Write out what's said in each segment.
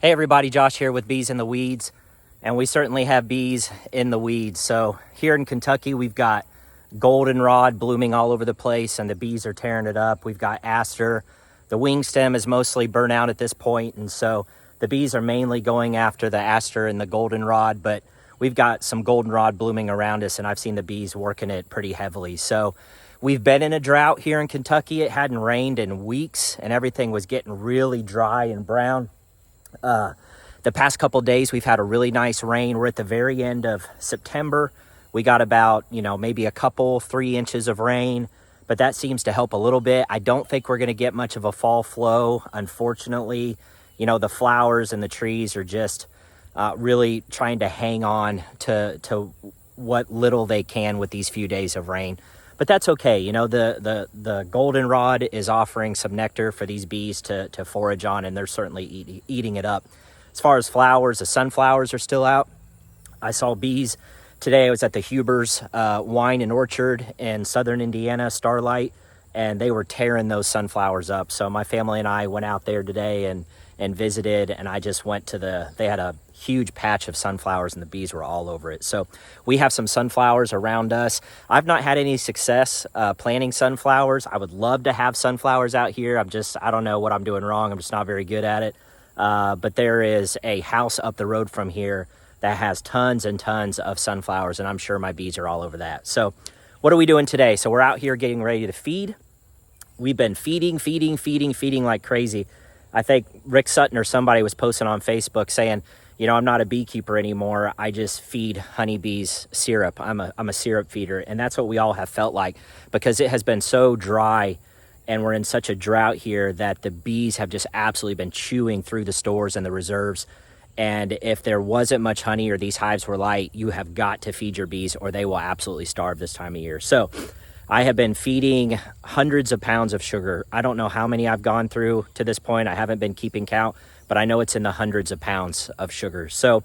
Hey everybody, Josh here with Bees in the Weeds, and we certainly have bees in the weeds. So here in Kentucky, we've got goldenrod blooming all over the place and the bees are tearing it up. We've got aster. The wing stem is mostly burnt out at this point, and so the bees are mainly going after the aster and the goldenrod, but we've got some goldenrod blooming around us, and I've seen the bees working it pretty heavily. So we've been in a drought here in Kentucky. It hadn't rained in weeks, and everything was getting really dry and brown. The past couple days, we've had a really nice rain. We're at the very end of September. We got about, maybe a couple, 3 inches of rain, but that seems to help a little bit. I don't think we're going to get much of a fall flow, unfortunately. The flowers and the trees are just really trying to hang on to what little they can with these few days of rain. But that's okay. The goldenrod is offering some nectar for these bees to forage on, and they're certainly eating it up. As far as flowers, the sunflowers are still out. I saw bees today. I was at the Huber's Wine and Orchard in southern Indiana, Starlight, and they were tearing those sunflowers up. So my family and I went out there today and visited, and I just went to they had a huge patch of sunflowers and the bees were all over it. So we have some sunflowers around us. I've not had any success planting sunflowers. I would love to have sunflowers out here. I don't know what I'm doing wrong. I'm just not very good at it. But there is a house up the road from here that has tons and tons of sunflowers, and I'm sure my bees are all over that. So what are we doing today? So we're out here getting ready to feed. We've been feeding like crazy. I think Rick Sutton or somebody was posting on Facebook saying, I'm not a beekeeper anymore. I just feed honeybees syrup. I'm a syrup feeder. And that's what we all have felt like, because it has been so dry and we're in such a drought here that the bees have just absolutely been chewing through the stores and the reserves. And if there wasn't much honey or these hives were light, you have got to feed your bees or they will absolutely starve this time of year. So I have been feeding hundreds of pounds of sugar. I don't know how many I've gone through to this point. I haven't been keeping count, but I know it's in the hundreds of pounds of sugar. So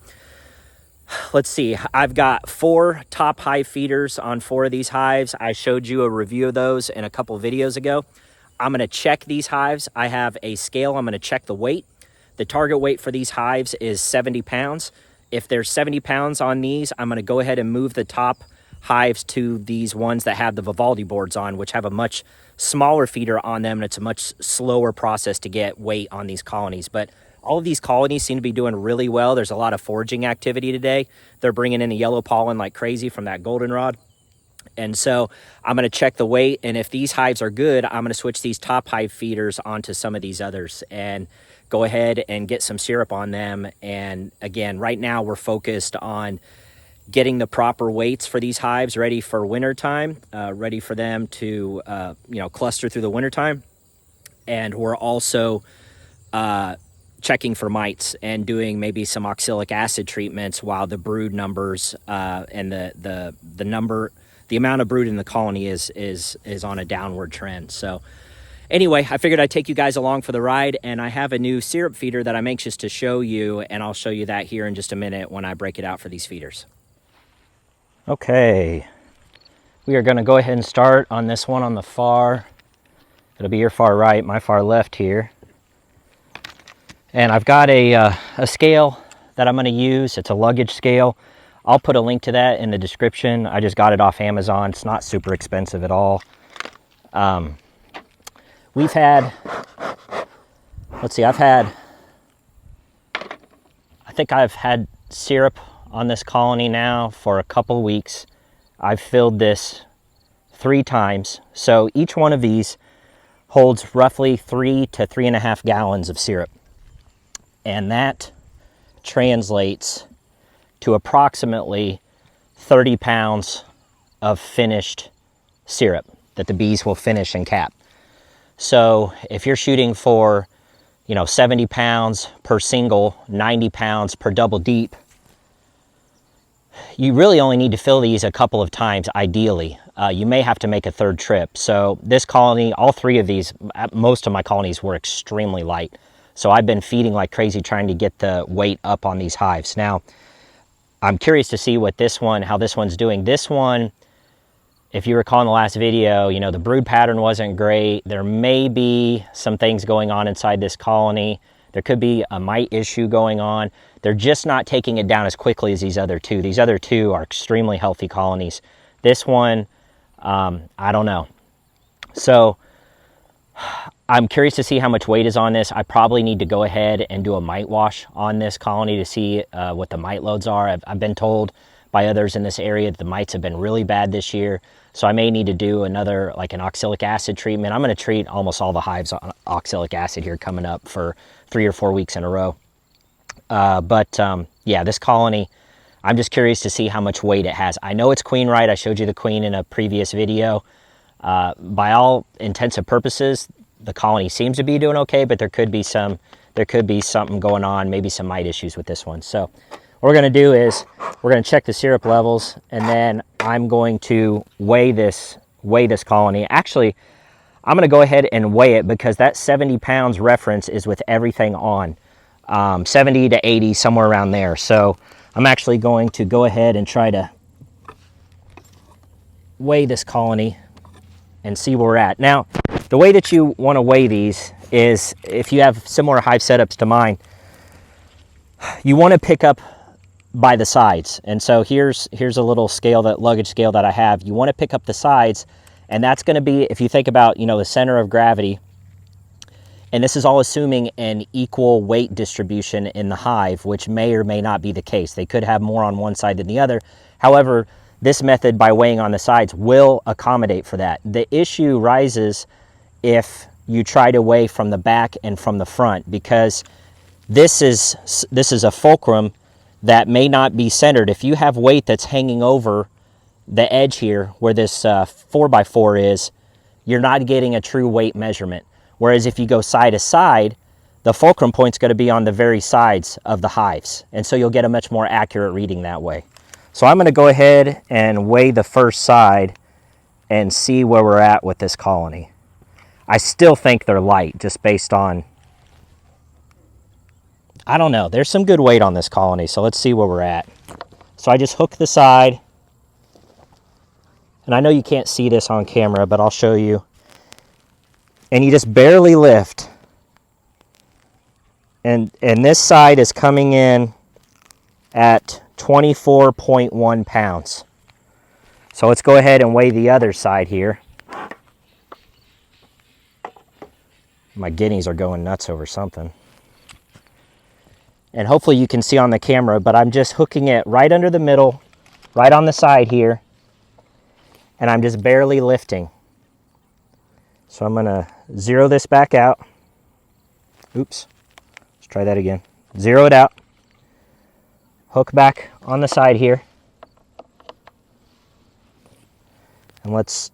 let's see. I've got 4 top hive feeders on 4 of these hives. I showed you a review of those in a couple of videos ago. I'm going to check these hives. I have a scale. I'm going to check the weight. The target weight for these hives is 70 pounds. If there's 70 pounds on these, I'm going to go ahead and move the top hives to these ones that have the Vivaldi boards on, which have a much smaller feeder on them, and it's a much slower process to get weight on these colonies. But all of these colonies seem to be doing really well. There's a lot of foraging activity today. They're bringing in the yellow pollen like crazy from that goldenrod. And so I'm going to check the weight, and if these hives are good, I'm going to switch these top hive feeders onto some of these others and go ahead and get some syrup on them. And again, right now we're focused on getting the proper weights for these hives ready for wintertime, ready for them to, cluster through the wintertime. And we're also checking for mites and doing maybe some oxalic acid treatments while the brood numbers and the amount of brood in the colony is on a downward trend. So anyway, I figured I'd take you guys along for the ride, and I have a new syrup feeder that I'm anxious to show you, and I'll show you that here in just a minute when I break it out for these feeders. Okay, we are going to go ahead and start on this one on the far. It'll be your far right, my far left here. And I've got a scale that I'm going to use. It's a luggage scale. I'll put a link to that in the description. I just got it off Amazon. It's not super expensive at all. I think I've had syrup on this colony now for a couple weeks. I've filled this 3 times. So each one of these holds roughly 3 to 3.5 gallons of syrup. And that translates to approximately 30 pounds of finished syrup that the bees will finish and cap. So if you're shooting for, 70 pounds per single, 90 pounds per double deep, you really only need to fill these a couple of times, ideally. You may have to make a 3rd trip. So this colony, all 3 of these, most of my colonies were extremely light. So I've been feeding like crazy trying to get the weight up on these hives. Now, I'm curious to see how this one's doing. This one, if you recall in the last video, the brood pattern wasn't great. There may be some things going on inside this colony There could be a mite issue going on. They're just not taking it down as quickly as these other two. These other two are extremely healthy colonies. This one, I don't know. So I'm curious to see how much weight is on this. I probably need to go ahead and do a mite wash on this colony to see what the mite loads are. I've been told by others in this area that the mites have been really bad this year. So I may need to do another, like an oxalic acid treatment. I'm going to treat almost all the hives on oxalic acid here coming up for 3 or 4 weeks in a row. Yeah, this colony, I'm just curious to see how much weight it has. I know it's queen right. I showed you the queen in a previous video. By all intents and purposes, the colony seems to be doing okay, but there could be something going on, maybe some mite issues with this one. So what we're going to do is we're going to check the syrup levels, and then I'm going to weigh this colony. Actually, I'm going to go ahead and weigh it because that 70 pounds reference is with everything on. 70 to 80, somewhere around there. So I'm actually going to go ahead and try to weigh this colony and see where we're at. Now, the way that you want to weigh these is, if you have similar hive setups to mine, you want to pick up by the sides. And so here's a little scale, that luggage scale that I have. You want to pick up the sides, and that's going to be, if you think about, the center of gravity, and this is all assuming an equal weight distribution in the hive, which may or may not be the case. They could have more on one side than the other. However, this method, by weighing on the sides, will accommodate for that. The issue rises if you try to weigh from the back and from the front, because this is a fulcrum that may not be centered. If you have weight that's hanging over the edge here where this 4x4 is, you're not getting a true weight measurement. Whereas if you go side to side, the fulcrum point's going to be on the very sides of the hives. And so you'll get a much more accurate reading that way. So I'm going to go ahead and weigh the first side and see where we're at with this colony. I still think they're light, just based on, I don't know, there's some good weight on this colony, so let's see where we're at. So I just hook the side, and I know you can't see this on camera, but I'll show you. And you just barely lift, and this side is coming in at 24.1 pounds. So let's go ahead and weigh the other side here. My guineas are going nuts over something. And hopefully you can see on the camera, but I'm just hooking it right under the middle, right on the side here, and I'm just barely lifting. So I'm gonna zero this back out. Oops, let's try that again. Zero it out, hook back on the side here, and let's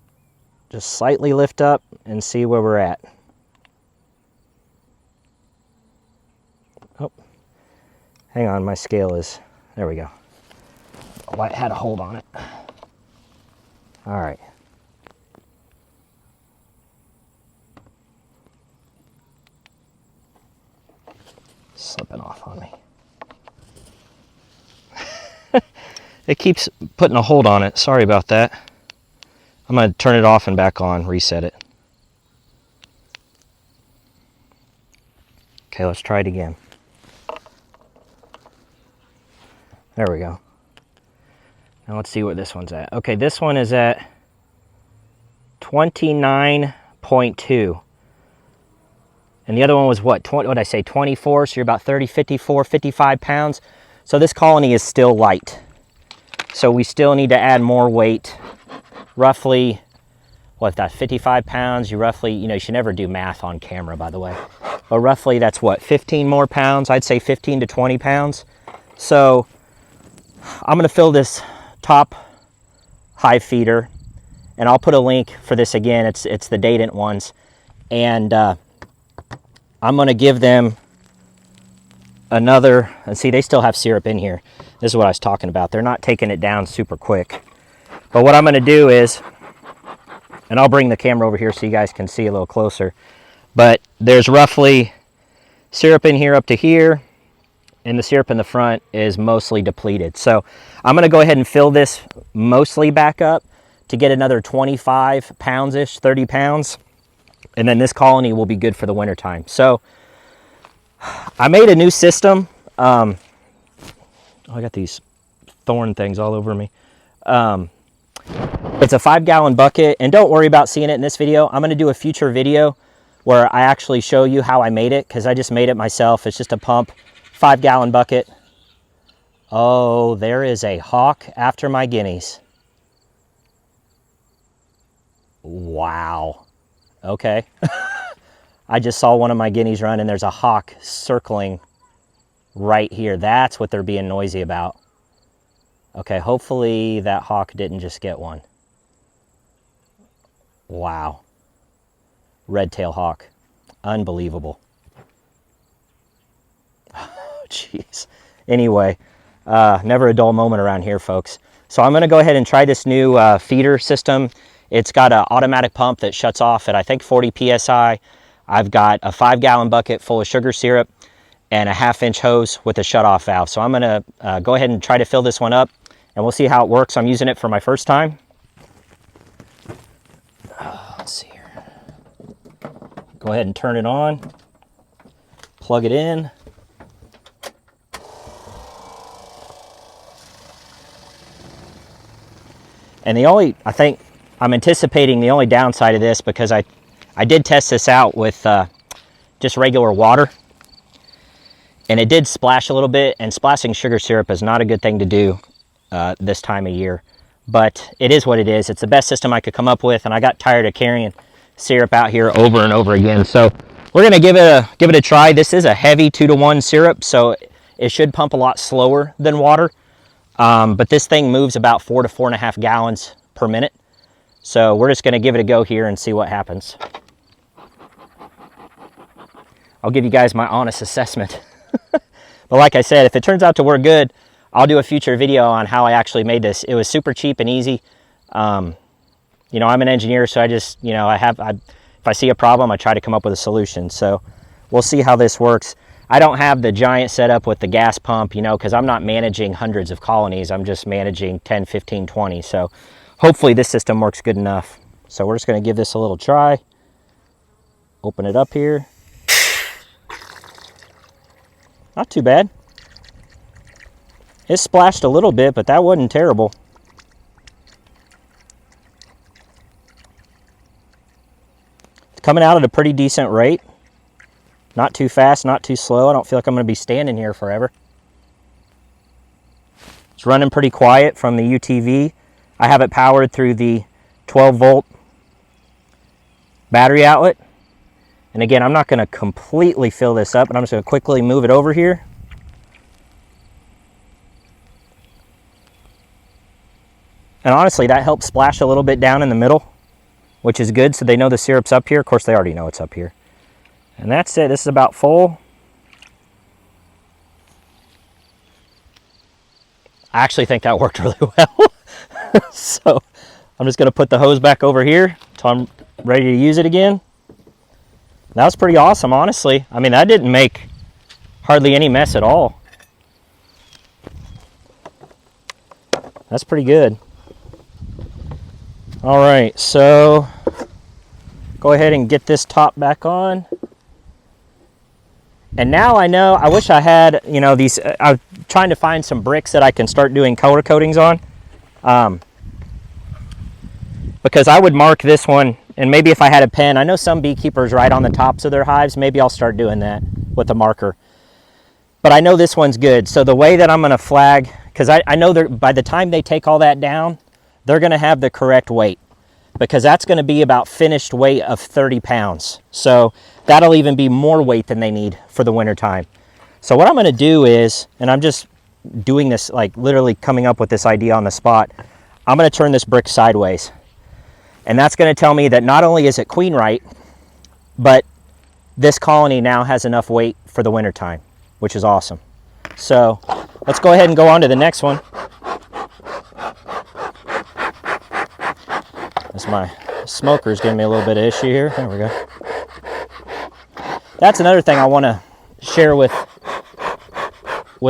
just slightly lift up and see where we're at. Oh, hang on, my scale is, there we go. Oh, I had a hold on it. All right. Slipping off on me. It keeps putting a hold on it. Sorry about that. I'm going to turn it off and back on, reset it. Okay, let's try it again. There we go. Now let's see where this one's at. Okay, this one is at 29.2. And the other one was what? What did I say? 24. So you're about 30, 54, 55 pounds. So this colony is still light. So we still need to add more weight. Roughly, what, that's 55 pounds. You roughly, you should never do math on camera, by the way. But roughly that's what, 15 more pounds? I'd say 15 to 20 pounds. So I'm going to fill this top hive feeder, and I'll put a link for this again. It's the Dadant ones. And I'm going to give them another, and see, they still have syrup in here. This is what I was talking about. They're not taking it down super quick. But what I'm going to do is, and I'll bring the camera over here so you guys can see a little closer, but there's roughly syrup in here up to here, and the syrup in the front is mostly depleted. So I'm going to go ahead and fill this mostly back up to get another 25 pounds-ish, 30 pounds. And then this colony will be good for the wintertime. So I made a new system. I got these thorn things all over me. It's a 5-gallon bucket, and don't worry about seeing it in this video. I'm going to do a future video where I actually show you how I made it, because I just made it myself. It's just a pump, 5-gallon bucket. Oh, there is a hawk after my guineas. Wow. Okay. I just saw one of my guineas run, and there's a hawk circling right here. That's what they're being noisy about. Okay, hopefully that hawk didn't just get one. Wow. Red-tail hawk. Unbelievable. Jeez. Anyway, never a dull moment around here, folks. So I'm going to go ahead and try this new feeder system. It's got an automatic pump that shuts off at, I think, 40 PSI. I've got a 5-gallon bucket full of sugar syrup and a 1/2-inch hose with a shutoff valve. So I'm going to go ahead and try to fill this one up, and we'll see how it works. I'm using it for my first time. Let's see here. Go ahead and turn it on. Plug it in. And I think I'm anticipating the only downside of this, because I did test this out with just regular water, and it did splash a little bit, and splashing sugar syrup is not a good thing to do this time of year, but it is what it is. It's the best system I could come up with, and I got tired of carrying syrup out here over and over again. So we're gonna give it a try. This is a heavy 2-to-1 syrup, so it should pump a lot slower than water. But this thing moves about 4 to 4.5 gallons per minute. So we're just going to give it a go here and see what happens. I'll give you guys my honest assessment. But like I said, if it turns out to work good, I'll do a future video on how I actually made this. It was super cheap and easy. You know, I'm an engineer, so I just, you know, if I see a problem, I try to come up with a solution. So we'll see how this works. I don't have the giant setup with the gas pump, you know, because I'm not managing hundreds of colonies. I'm just managing 10, 15, 20. So hopefully this system works good enough. So we're just going to give this a little try. Open it up here. Not too bad. It splashed a little bit, but that wasn't terrible. It's coming out at a pretty decent rate. Not too fast, not too slow. I don't feel like I'm going to be standing here forever. It's running pretty quiet from the UTV. I have it powered through the 12-volt battery outlet. And again, I'm not going to completely fill this up, but I'm just going to quickly move it over here. And honestly, that helps splash a little bit down in the middle, which is good, so they know the syrup's up here. Of course, they already know it's up here. And that's it. This is about full. I actually think that worked really well. So I'm just going to put the hose back over here until I'm ready to use it again. That was pretty awesome, honestly. I mean, that didn't make hardly any mess at all. That's pretty good. All right, so go ahead and get this top back on. And now I know, I wish I had, you know, these, I'm trying to find some bricks that I can start doing color coatings on. Because I would mark this one, and maybe if I had a pen, I know some beekeepers write on the tops of their hives. Maybe I'll start doing that with a marker. But I know this one's good. So the way that I'm gonna flag, because I know by the time they take all that down, they're gonna have the correct weight, because that's gonna be about finished weight of 30 pounds. So that'll even be more weight than they need for the winter time. So what I'm gonna do is, and I'm just doing this, like literally coming up with this idea on the spot, I'm gonna turn this brick sideways. And that's gonna tell me that not only is it queen right, but this colony now has enough weight for the winter time, which is awesome. So let's go ahead and go on to the next one. That's my smoker's giving me a little bit of issue here. There we go. That's another thing I want to share with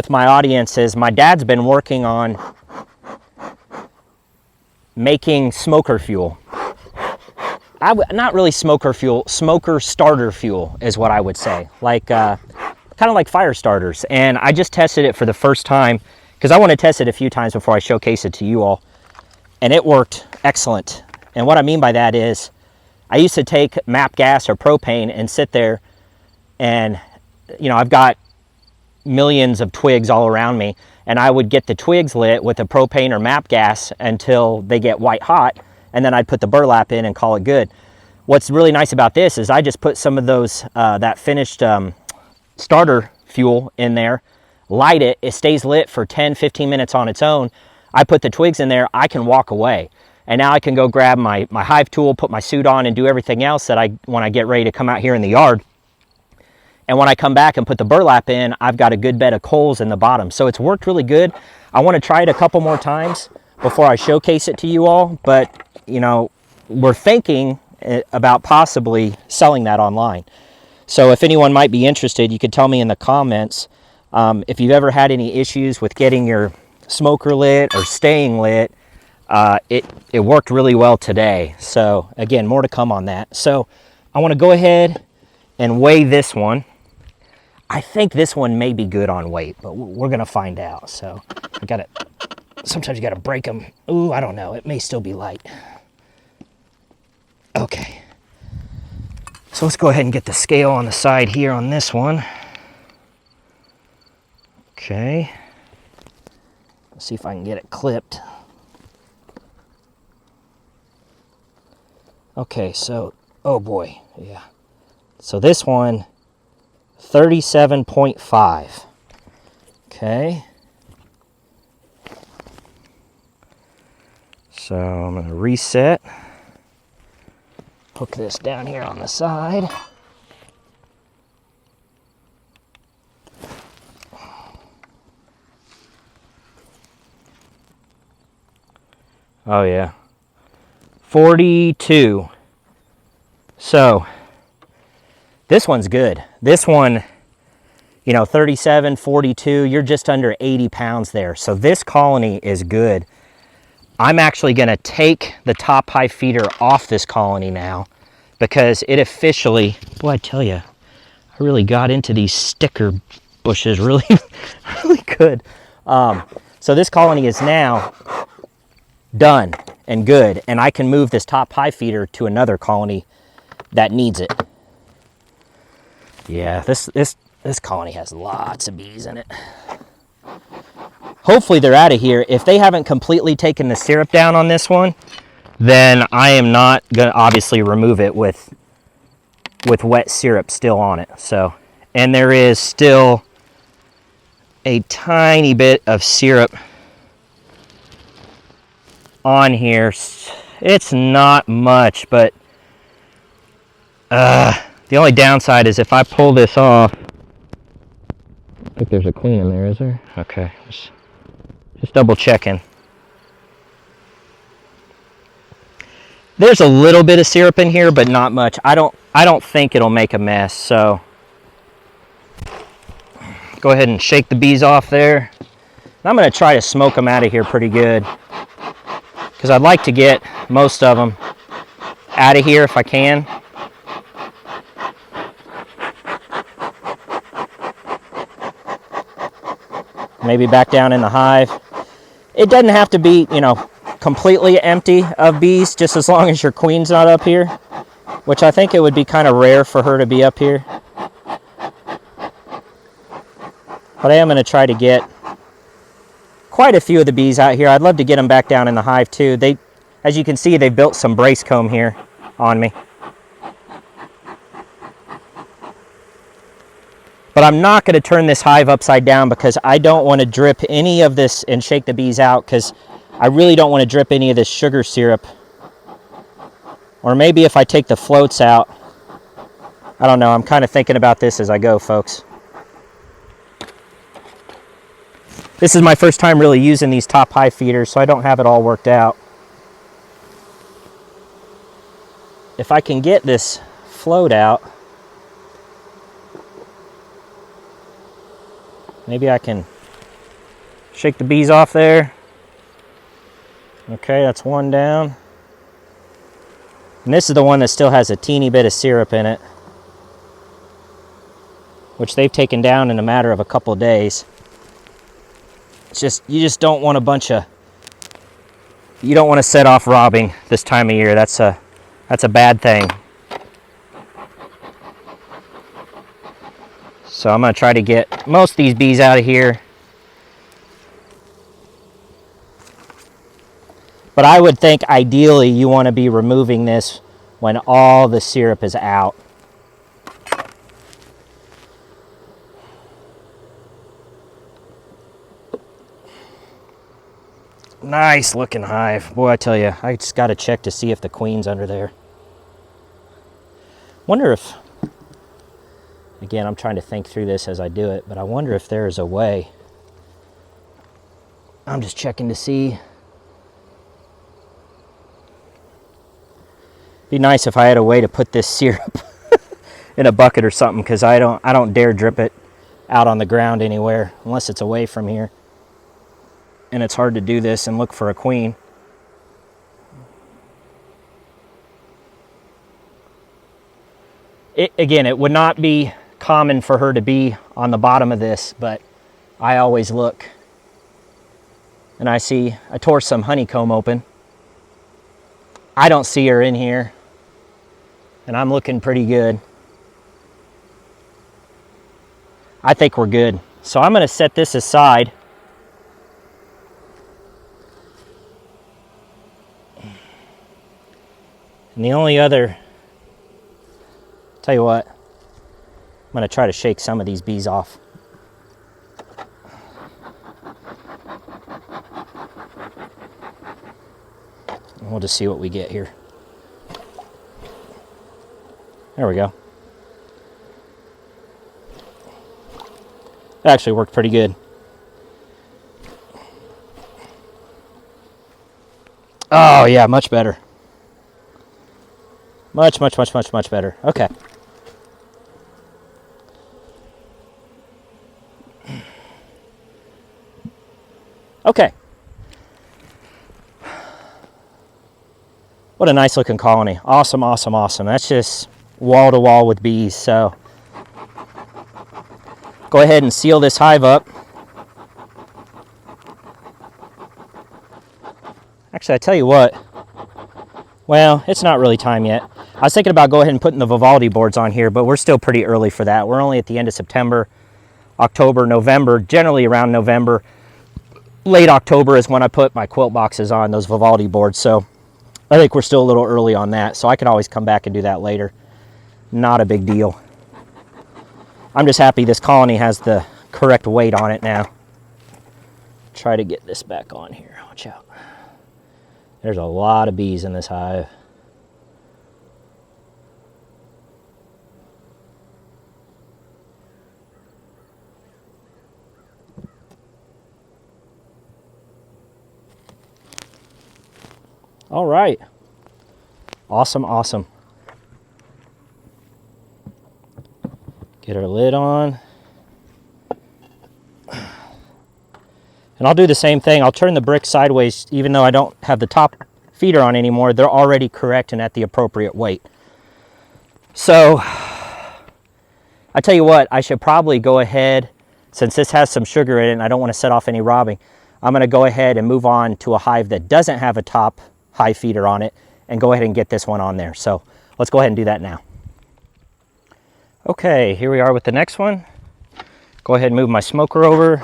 my audience is my dad's been working on making smoker fuel. Not really smoker fuel, smoker starter fuel is what I would say. Like kind of like fire starters. And I just tested it for the first time because I want to test it a few times before I showcase it to you all. And it worked excellent. And what I mean by that is I used to take MAP gas or propane and sit there and, you know, I've got millions of twigs all around me, and I would get the twigs lit with the propane or MAP gas until they get white hot, and then I'd put the burlap in and call it good. What's really nice about this is I just put some of those, that finished starter fuel in there, light it, it stays lit for 10-15 minutes on its own. I put the twigs in there, I can walk away. And now I can go grab my Hive tool, put my suit on, and do everything else that when I get ready to come out here in the yard. And when I come back and put the burlap in, I've got a good bed of coals in the bottom. So it's worked really good. I want to try it a couple more times before I showcase it to you all. But, you know, we're thinking about possibly selling that online. So if anyone might be interested, you could tell me in the comments if you've ever had any issues with getting your smoker lit or staying lit. It worked really well today. So again, more to come on that. So I want to go ahead and weigh this one. I think this one may be good on weight, but we're going to find out. So I got to, sometimes you got to break them. Ooh, I don't know. It may still be light. Okay. So let's go ahead and get the scale on the side here on this one. Okay. Let's see if I can get it clipped. Okay, so, oh boy, yeah. So this one, 37.5. Okay. So I'm going to reset. Hook this down here on the side. Oh yeah. 42. So this one's good. This one, you know, 37, 42, you're just under 80 pounds there. So this colony is good. I'm actually going to take the top Hive feeder off this colony now because it officially, boy, I tell you, I really got into these sticker bushes really, really good. So this colony is now done and good, and I can move this top Hive feeder to another colony that needs it. Yeah, this colony has lots of bees in it. Hopefully they're out of here. If they haven't completely taken the syrup down on this one, then I am not going to obviously remove it with wet syrup still on it. So, and there is still a tiny bit of syrup on here. It's not much, but the only downside is if I pull this off, I think there's a queen in there, is there? Okay, just double checking. There's a little bit of syrup in here, but not much. I don't think it'll make a mess. So go ahead and shake the bees off there. And I'm going to try to smoke them out of here pretty good because I'd like to get most of them out of here if I can. Maybe back down in the hive. It doesn't have to be, you know, completely empty of bees, just as long as your queen's not up here, which I think it would be kind of rare for her to be up here. But I am going to try to get quite a few of the bees out here. I'd love to get them back down in the hive too. They, as you can see, they built some brace comb here on me. But I'm not going to turn this hive upside down because I don't want to drip any of this and shake the bees out, because I really don't want to drip any of this sugar syrup. Or maybe if I take the floats out. I don't know. I'm kind of thinking about this as I go, folks. This is my first time really using these top Hive feeders, so I don't have it all worked out. If I can get this float out, maybe I can shake the bees off there. Okay, that's one down. And this is the one that still has a teeny bit of syrup in it. which they've taken down in a matter of a couple of days. It's just, you just don't want a bunch of, you don't want to set off robbing this time of year. That's a bad thing. So I'm going to try to get most of these bees out of here. But I would think ideally you want to be removing this when all the syrup is out. Nice looking hive. Boy, I tell you, I just got to check to see if the queen's under there. Wonder if, again, I'm trying to think through this as I do it, but I wonder if there's a way. I'm just checking to see. Be nice if I had a way to put this syrup in a bucket or something, because I don't dare drip it out on the ground anywhere unless it's away from here. And it's hard to do this and look for a queen. Again, it would not be common for her to be on the bottom of this, but I always look. And I tore some honeycomb open. I don't see her in here. And I'm looking pretty good. I think we're good. So I'm going to set this aside. And the only other, tell you what, I'm going to try to shake some of these bees off. And we'll just see what we get here. There we go. That actually worked pretty good. Oh yeah, much better. Much better. Okay. Okay. What a nice looking colony. Awesome. That's just wall to wall with bees. So go ahead and seal this hive up. Actually, I tell you what. Well, it's not really time yet. I was thinking about go ahead and putting the Vivaldi boards on here, but we're still pretty early for that. We're only at the end of September, October, November, generally around November. Late October is when I put my quilt boxes on, those Vivaldi boards. So I think we're still a little early on that. So I can always come back and do that later. Not a big deal. I'm just happy this colony has the correct weight on it now. Try to get this back on here. Watch out. There's a lot of bees in this hive. All right. Awesome. Get our lid on. And I'll do the same thing. I'll turn the brick sideways, even though I don't have the top feeder on anymore. They're already correct and at the appropriate weight. So, I tell you what, I should probably go ahead, since this has some sugar in it and I don't want to set off any robbing, I'm going to go ahead and move on to a hive that doesn't have a top hive feeder on it and go ahead and get this one on there. So, let's go ahead and do that now. Okay, here we are with the next one. Go ahead and move my smoker over.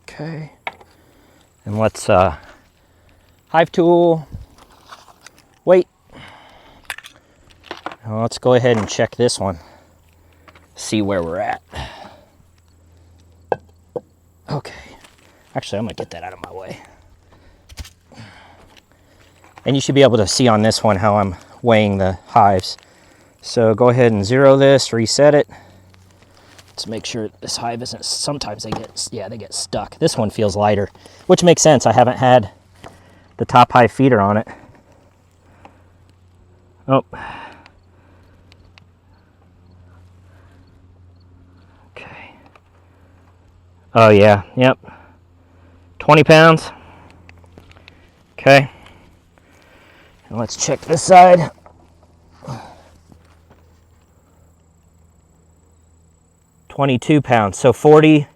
Okay, and let's hive tool, wait. Now let's go ahead and check this one, see where we're at. Okay, actually I'm gonna get that out of my way. And you should be able to see on this one how I'm weighing the hives. So go ahead and zero this, reset it. Let's make sure this hive isn't, sometimes they get stuck. This one feels lighter, which makes sense. I haven't had the top hive feeder on it. Oh. Okay. Oh yeah, yep. 20 pounds. Okay. And let's check this side. 22 pounds, so 40,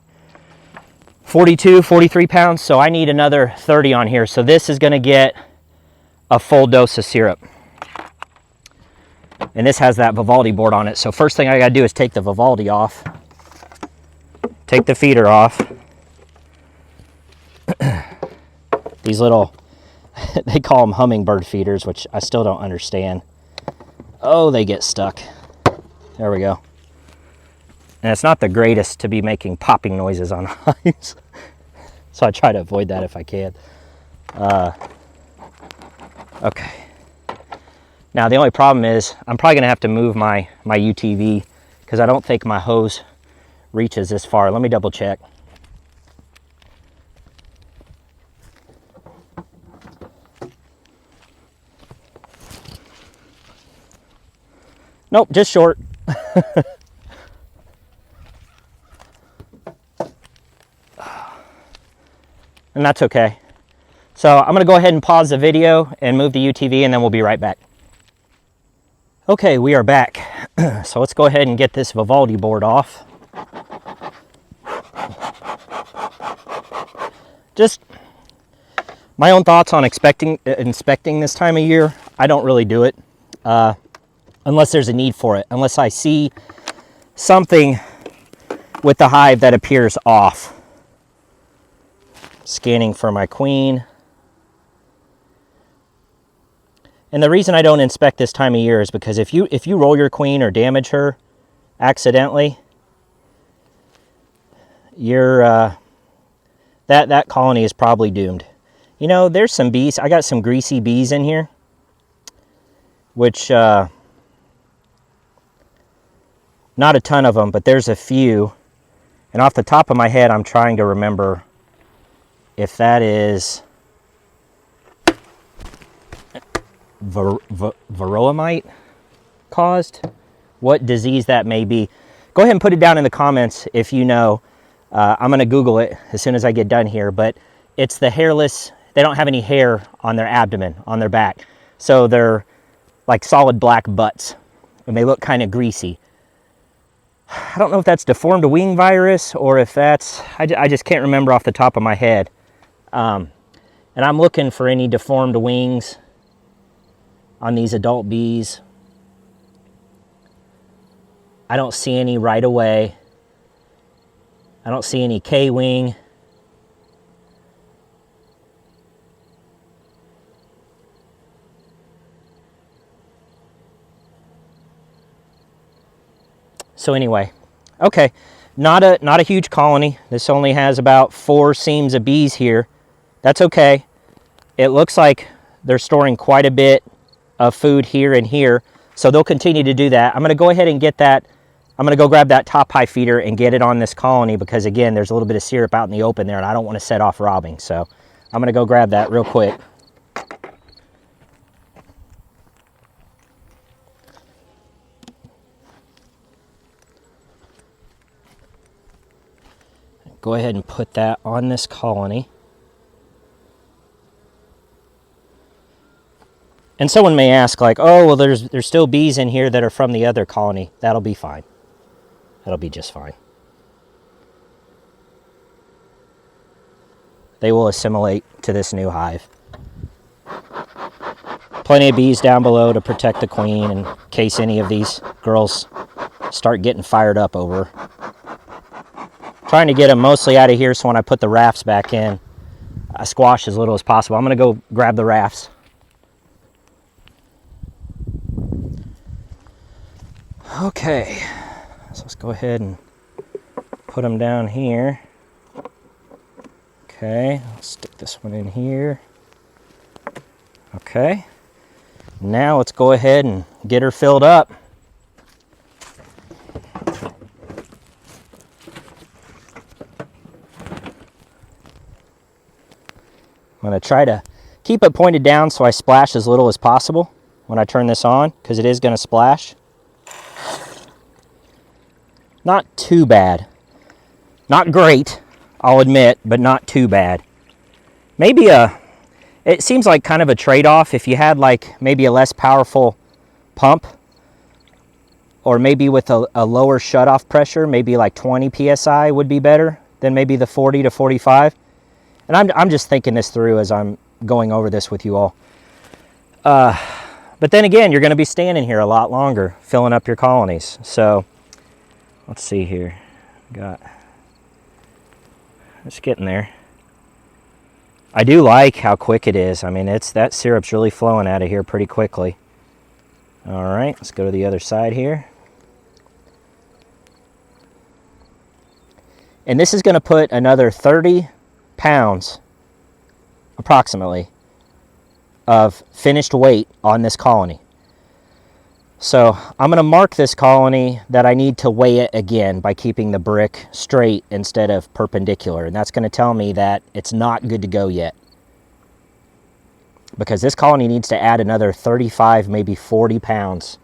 42, 43 pounds. So I need another 30 on here. So this is gonna get a full dose of syrup. And this has that Vivaldi board on it. So first thing I gotta do is take the Vivaldi off. Take the feeder off. These little, they call them hummingbird feeders, which I still don't understand. Oh, they get stuck. There we go. And it's not the greatest to be making popping noises on hives. So I try to avoid that if I can. Okay. Now the only problem is I'm probably gonna have to move my UTV because I don't think my hose reaches this far. Let me double check. Nope, just short. And that's okay. So I'm gonna go ahead and pause the video and move the UTV, and then we'll be right back. Okay, we are back. So let's go ahead and get this Vivaldi board off. Just my own thoughts on inspecting this time of year. I don't really do it unless there's a need for it, unless I see something with the hive that appears off. Scanning for my queen. And the reason I don't inspect this time of year is because if you roll your queen or damage her accidentally, you're that colony is probably doomed. You know, there's some bees. I got some greasy bees in here, which not a ton of them, but there's a few. And off the top of my head, I'm trying to remember if that is varroamite caused, what disease that may be. Go ahead and put it down in the comments if you know. I'm going to Google it as soon as I get done here, but it's the hairless. They don't have any hair on their abdomen, on their back. So they're like solid black butts, and they look kind of greasy. I don't know if that's deformed wing virus or if that's, I just can't remember off the top of my head. And I'm looking for any deformed wings on these adult bees. I don't see any right away. I don't see any K-wing. So anyway, okay, not a huge colony. This only has about 4 seams of bees here. That's okay. It looks like they're storing quite a bit of food here and here, so they'll continue to do that. I'm gonna go ahead and get that. I'm gonna go grab that top hive feeder and get it on this colony because again, there's a little bit of syrup out in the open there and I don't wanna set off robbing. So I'm gonna go grab that real quick. Go ahead and put that on this colony. And someone may ask like, oh, well, there's still bees in here that are from the other colony. That'll be fine. That'll be just fine. They will assimilate to this new hive. Plenty of bees down below to protect the queen in case any of these girls start getting fired up over. Trying to get them mostly out of here so when I put the rafts back in, I squash as little as possible. I'm going to go grab the rafts. Okay, so let's go ahead and put them down here. Okay, I'll stick this one in here. Okay, now let's go ahead and get her filled up. I'm going to try to keep it pointed down so I splash as little as possible when I turn this on, because it is going to splash. Not too bad. Not great, I'll admit, but not too bad. Maybe It seems like kind of a trade-off. If you had like maybe a less powerful pump, or maybe with a lower shutoff pressure, maybe like 20 psi would be better than maybe the 40 to 45. And I'm just thinking this through as I'm going over this with you all. But then again, you're going to be standing here a lot longer filling up your colonies. So let's see here. It's getting there. I do like how quick it is. I mean, that syrup's really flowing out of here pretty quickly. All right, let's go to the other side here. And this is going to put another 30 pounds, approximately, of finished weight on this colony. So I'm going to mark this colony that I need to weigh it again by keeping the brick straight instead of perpendicular. And that's going to tell me that it's not good to go yet, because this colony needs to add another 35, maybe 40 pounds,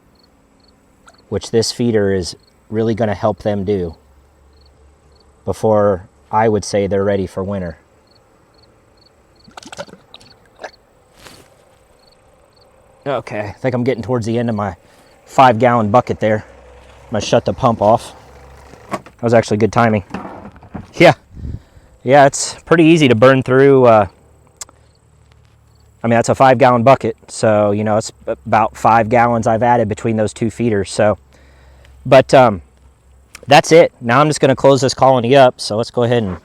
which this feeder is really going to help them do before I would say they're ready for winter. Okay, I think I'm getting towards the end of my 5-gallon bucket there. I'm gonna shut the pump off. That was actually good timing. Yeah, it's pretty easy to burn through. I mean, that's a 5-gallon bucket, so you know it's about 5 gallons I've added between those two feeders. So, but that's it. Now I'm just gonna close this colony up. So let's go ahead and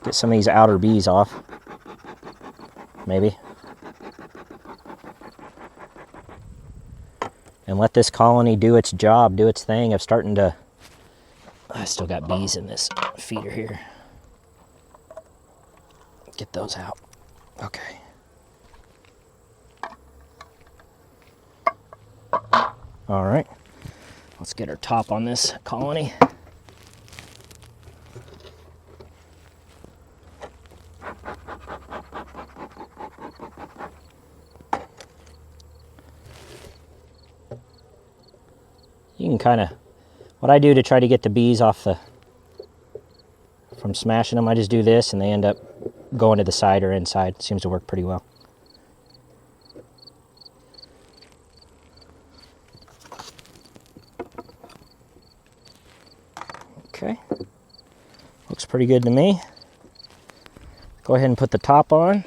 get some of these outer bees off. Maybe. And let this colony do its job, do its thing of starting to... I still got bees in this feeder here. Get those out. Okay. All right. Let's get our top on this colony. You can kind of, what I do to try to get the bees off from smashing them, I just do this and they end up going to the side or inside. Seems to work pretty well. Okay, looks pretty good to me. Go ahead and put the top on.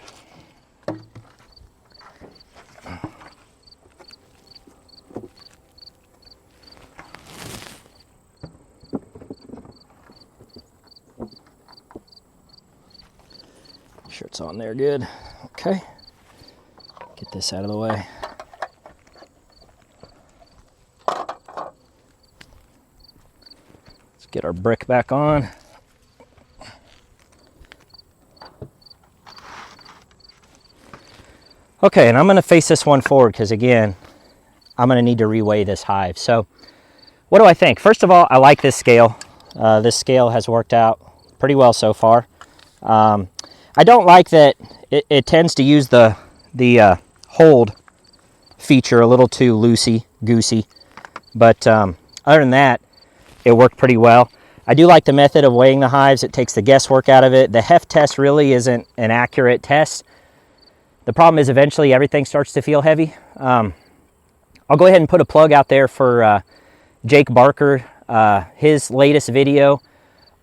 Sure it's on there good. Okay, get this out of the way. Let's get our brick back on. Okay, and I'm going to face this one forward because again, I'm going to need to reweigh this hive. So what do I think? First of all, I like this scale. This scale has worked out pretty well so far. I don't like that it tends to use the hold feature a little too loosey-goosey, but other than that, it worked pretty well. I do like the method of weighing the hives. It takes the guesswork out of it. The heft test really isn't an accurate test. The problem is eventually everything starts to feel heavy. I'll go ahead and put a plug out there for Jake Barker, his latest video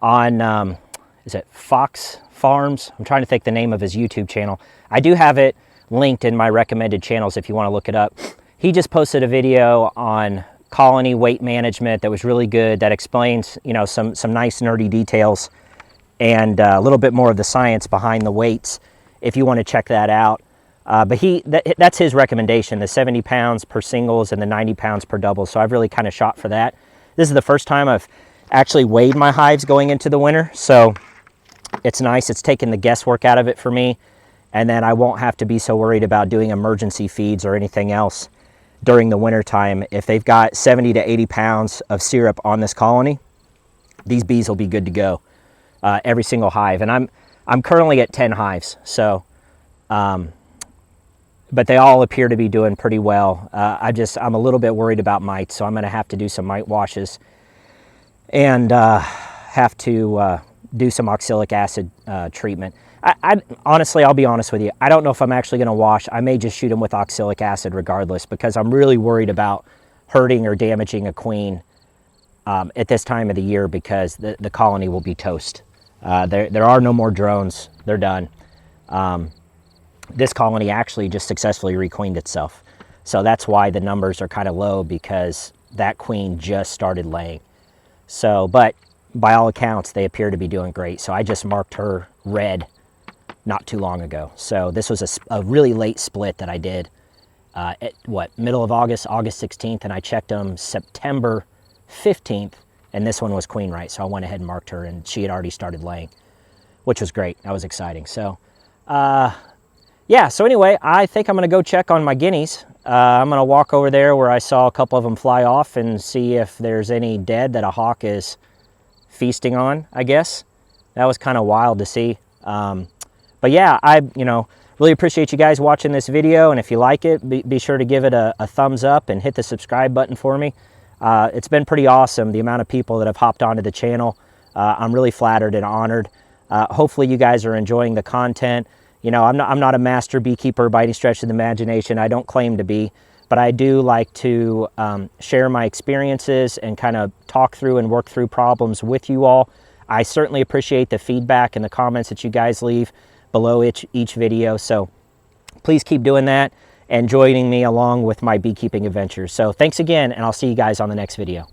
on, is it Fox Farms? I'm trying to think the name of his YouTube channel. I do have it linked in my recommended channels if you want to look it up. He just posted a video on colony weight management that was really good, that explains, you know, some nice nerdy details and a little bit more of the science behind the weights if you want to check that out. But that's his recommendation, the 70 pounds per singles and the 90 pounds per doubles. So I've really kind of shot for that. This is the first time I've actually weighed my hives going into the winter. So it's nice. It's taken the guesswork out of it for me. And then I won't have to be so worried about doing emergency feeds or anything else during the winter time. If they've got 70 to 80 pounds of syrup on this colony, these bees will be good to go. Every single hive. And I'm currently at 10 hives. So, but they all appear to be doing pretty well. I'm a little bit worried about mites, so I'm going to have to do some mite washes and have to do some oxalic acid treatment. I honestly, I'll be honest with you. I don't know if I'm actually going to wash. I may just shoot them with oxalic acid regardless, because I'm really worried about hurting or damaging a queen at this time of the year, because the colony will be toast. There are no more drones. They're done. This colony actually just successfully requeened itself. So that's why the numbers are kind of low, because that queen just started laying. So, but by all accounts, they appear to be doing great. So I just marked her red not too long ago. So this was a really late split that I did at middle of August, August 16th, and I checked them September 15th, and this one was queen right. So I went ahead and marked her, and she had already started laying, which was great. That was exciting. So, yeah, so anyway, I think I'm going to go check on my guineas. I'm going to walk over there where I saw a couple of them fly off and see if there's any dead that a hawk is feasting on, I guess. That was kind of wild to see. But yeah, I really appreciate you guys watching this video, and if you like it, be sure to give it a thumbs up and hit the subscribe button for me. It's been pretty awesome, the amount of people that have hopped onto the channel. I'm really flattered and honored. Hopefully you guys are enjoying the content. I'm not a master beekeeper by any stretch of the imagination. I don't claim to be, but I do like to share my experiences and kind of talk through and work through problems with you all. I certainly appreciate the feedback and the comments that you guys leave below each video. So please keep doing that and joining me along with my beekeeping adventures. So thanks again, and I'll see you guys on the next video.